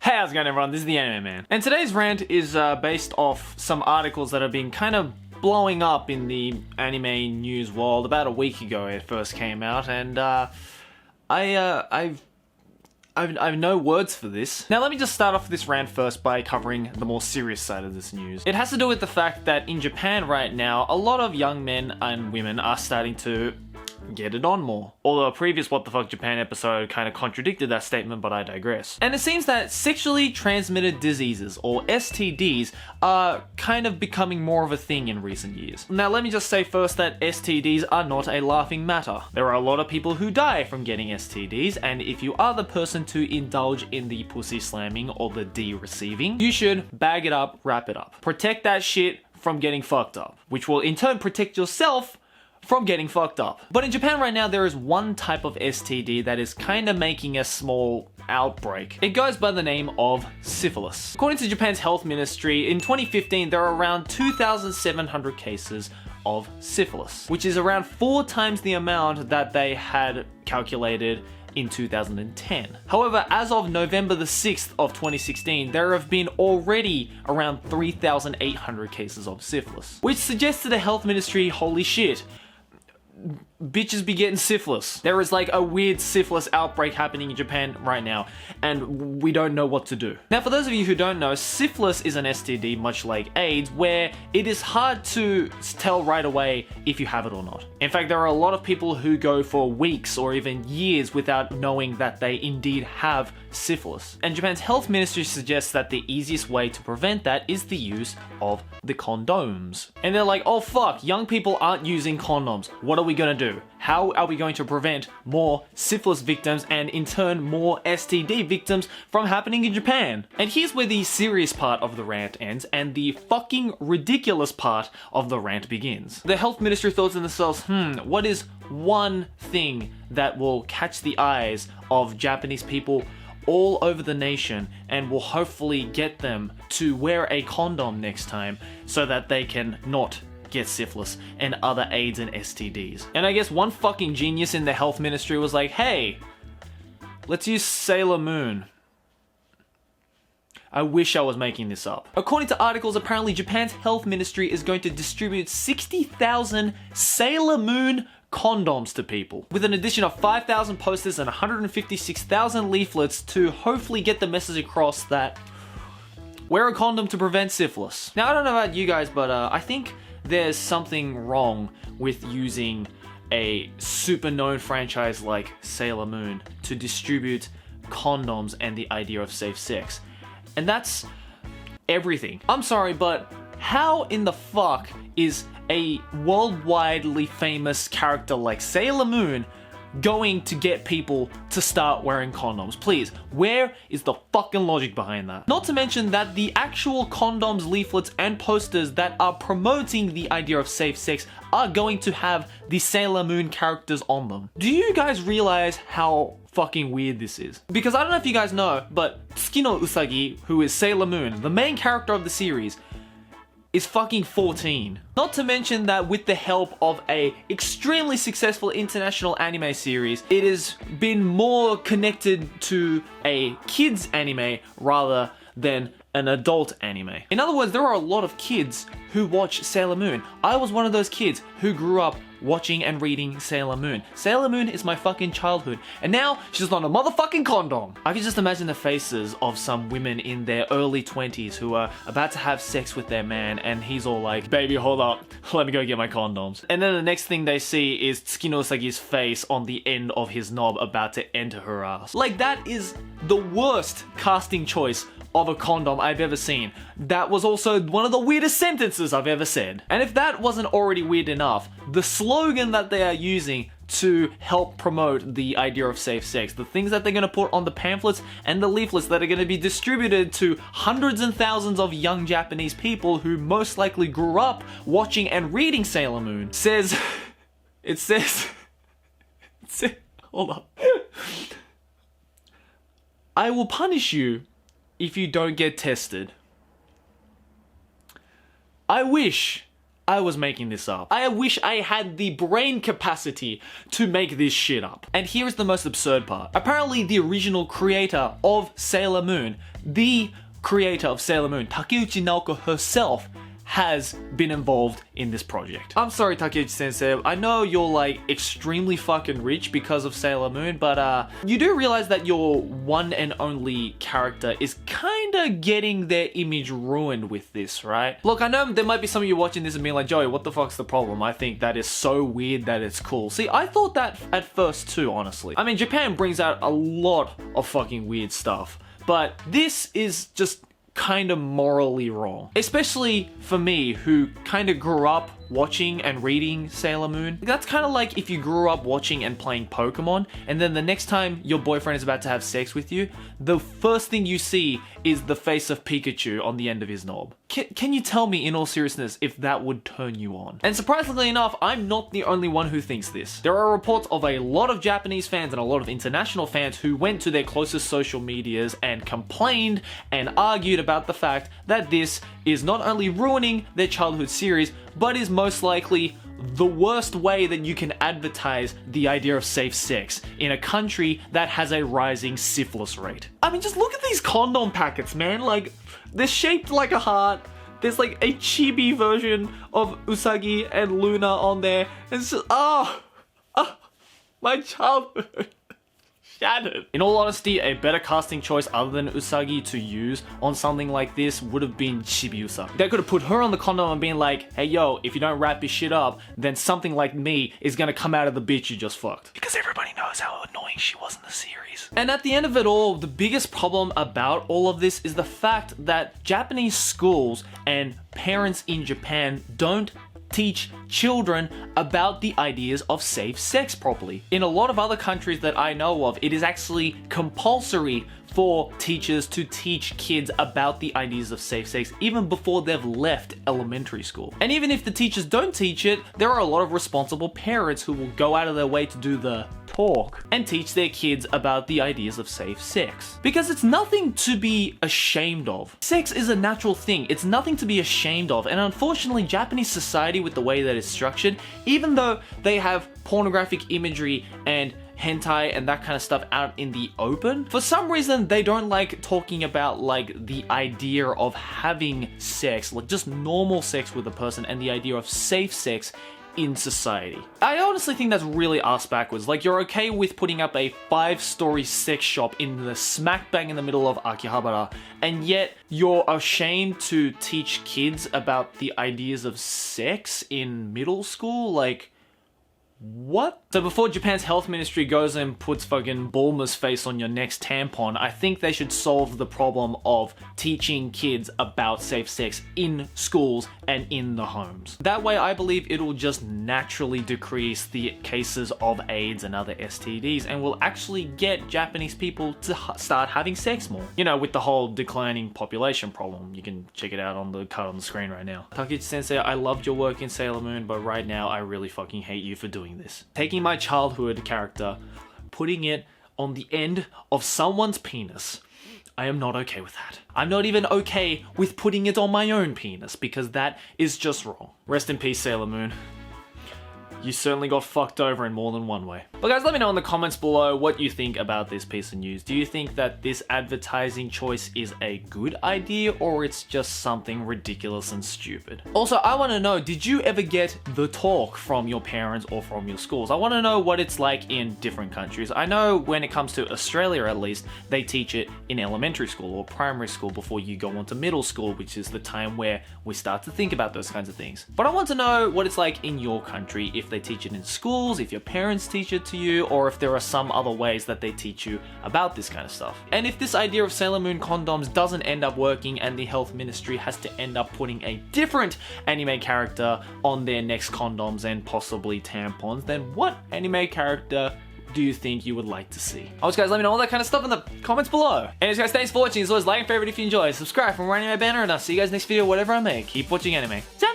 Hey, how's it going everyone? This is the Anime Man. And today's rant is based off some articles that have been kind of blowing up in the anime news world. About a week ago it first came out, and I've no words for this. Now let me just start off this rant first by covering the more serious side of this news. It has to do with the fact that in Japan right now, a lot of young men and women are starting to get it on more. Although a previous What the Fuck Japan episode kind of contradicted that statement, but I digress. And it seems that sexually transmitted diseases, or STDs, are kind of becoming more of a thing in recent years. Now let me just say first that STDs are not a laughing matter. There are a lot of people who die from getting STDs, and if you are the person to indulge in the pussy slamming or the D receiving, you should bag it up, wrap it up. Protect that shit from getting fucked up, which will in turn protect yourself from getting fucked up. But in Japan right now, there is one type of STD that is kind of making a small outbreak. It goes by the name of syphilis. According to Japan's health ministry, in 2015, there are around 2,700 cases of syphilis, which is around 4 times the amount that they had calculated in 2010. However, as of November the 6th of 2016, there have been already around 3,800 cases of syphilis, which suggests to the health ministry, holy shit, bitches be getting syphilis. There is like a weird syphilis outbreak happening in Japan right now, and we don't know what to do. Now, for those of you who don't know, syphilis is an STD much like AIDS, where it is hard to tell right away if you have it or not. In fact, there are a lot of people who go for weeks or even years without knowing that they indeed have syphilis. And Japan's health ministry suggests that the easiest way to prevent that is the use of the condoms. And they're like, oh fuck, young people aren't using condoms. What are we gonna do? How are we going to prevent more syphilis victims and in turn more STD victims from happening in Japan? And here's where the serious part of the rant ends and the fucking ridiculous part of the rant begins. The health ministry thought to themselves, what is one thing that will catch the eyes of Japanese people all over the nation and will hopefully get them to wear a condom next time so that they can not get syphilis and other AIDS and STDs. And I guess one fucking genius in the health ministry was like, hey, let's use Sailor Moon. I wish I was making this up. According to articles, apparently Japan's health ministry is going to distribute 60,000 Sailor Moon condoms to people, with an addition of 5,000 posters and 156,000 leaflets to hopefully get the message across that wear a condom to prevent syphilis. Now, I don't know about you guys, but I think there's something wrong with using a super known franchise like Sailor Moon to distribute condoms and the idea of safe sex. And that's everything. I'm sorry, but how in the fuck is a worldwidely famous character like Sailor Moon going to get people to start wearing condoms? Please, where is the fucking logic behind that? Not to mention that the actual condoms, leaflets, and posters that are promoting the idea of safe sex are going to have the Sailor Moon characters on them. Do you guys realize how fucking weird this is? Because I don't know if you guys know, but Tsukino Usagi, who is Sailor Moon, the main character of the series, is fucking 14. Not to mention that with the help of a extremely successful international anime series, it has been more connected to a kids anime rather than an adult anime. In other words, there are a lot of kids who watch Sailor Moon. I was one of those kids who grew up watching and reading Sailor Moon. Sailor Moon is my fucking childhood, and now she's on a motherfucking condom. I can just imagine the faces of some women in their early 20s who are about to have sex with their man, and he's all like, baby, hold up, let me go get my condoms. And then the next thing they see is Tsukino Usagi's face on the end of his knob about to enter her ass. Like, that is the worst casting choice of a condom I've ever seen. That was also one of the weirdest sentences I've ever said. And if that wasn't already weird enough, the slogan that they are using to help promote the idea of safe sex, the things that they're going to put on the pamphlets and the leaflets that are going to be distributed to hundreds and thousands of young Japanese people who most likely grew up watching and reading Sailor Moon, it says, hold up. I will punish you if you don't get tested. I wish I was making this up. I wish I had the brain capacity to make this shit up. And here is the most absurd part. Apparently the original creator of Sailor Moon, Takeuchi Naoko herself, has been involved in this project. I'm sorry, Takeuchi Sensei, I know you're like extremely fucking rich because of Sailor Moon, but you do realize that your one and only character is kinda getting their image ruined with this, right? Look, I know there might be some of you watching this and being like, Joey, what the fuck's the problem? I think that is so weird that it's cool. See, I thought that at first too, honestly. I mean, Japan brings out a lot of fucking weird stuff, but this is just kind of morally wrong. Especially for me, who kind of grew up watching and reading Sailor Moon. That's kind of like if you grew up watching and playing Pokemon, and then the next time your boyfriend is about to have sex with you, the first thing you see is the face of Pikachu on the end of his knob. Can you tell me, in all seriousness, if that would turn you on? And surprisingly enough, I'm not the only one who thinks this. There are reports of a lot of Japanese fans and a lot of international fans who went to their closest social medias and complained and argued about the fact that this is not only ruining their childhood series, but is most likely the worst way that you can advertise the idea of safe sex in a country that has a rising syphilis rate. I mean, just look at these condom packets, man. Like, they're shaped like a heart. There's like a chibi version of Usagi and Luna on there. And it's just, my childhood. Shattered. In all honesty, a better casting choice other than Usagi to use on something like this would have been Chibiusa. They could have put her on the condom and been like, hey yo, if you don't wrap your shit up, then something like me is gonna come out of the bitch you just fucked. Because everybody knows how annoying she was in the series. And at the end of it all, the biggest problem about all of this is the fact that Japanese schools and parents in Japan don't teach children about the ideas of safe sex properly. In a lot of other countries that I know of, it is actually compulsory for teachers to teach kids about the ideas of safe sex even before they've left elementary school. And even if the teachers don't teach it, there are a lot of responsible parents who will go out of their way to do the talk and teach their kids about the ideas of safe sex. Because it's nothing to be ashamed of. Sex is a natural thing. It's nothing to be ashamed of. And unfortunately, Japanese society, with the way that it's structured, even though they have pornographic imagery and hentai and that kind of stuff out in the open, for some reason they don't like talking about like the idea of having sex, like just normal sex with a person, and the idea of safe sex in society. I honestly think that's really ass backwards. Like, you're okay with putting up a 5-story sex shop in the smack bang in the middle of Akihabara, and yet you're ashamed to teach kids about the ideas of sex in middle school? Like, what? So before Japan's health ministry goes and puts fucking Bulma's face on your next tampon, I think they should solve the problem of teaching kids about safe sex in schools and in the homes. That way, I believe it'll just naturally decrease the cases of AIDS and other STDs, and will actually get Japanese people to start having sex more. You know, with the whole declining population problem. You can check it out on the card on the screen right now. Takeuchi Sensei, I loved your work in Sailor Moon, but right now I really fucking hate you for doing this. Taking my childhood character, putting it on the end of someone's penis. I am not okay with that. I'm not even okay with putting it on my own penis, because that is just wrong. Rest in peace, Sailor Moon. You certainly got fucked over in more than one way. But guys, let me know in the comments below what you think about this piece of news. Do you think that this advertising choice is a good idea, or it's just something ridiculous and stupid? Also, I want to know, did you ever get the talk from your parents or from your schools? I want to know what it's like in different countries. I know when it comes to Australia, at least, they teach it in elementary school or primary school before you go on to middle school, which is the time where we start to think about those kinds of things. But I want to know what it's like in your country, if they teach it in schools, if your parents teach it to you, or if there are some other ways that they teach you about this kind of stuff. And if this idea of Sailor Moon condoms doesn't end up working and the health ministry has to end up putting a different anime character on their next condoms and possibly tampons, then what anime character do you think you would like to see? Always, guys, let me know all that kind of stuff in the comments below. Anyways, guys, thanks for watching. As always, like and favorite if you enjoy, subscribe for more anime banner, and I'll see you guys next video, whatever I make. Keep watching anime. Ciao!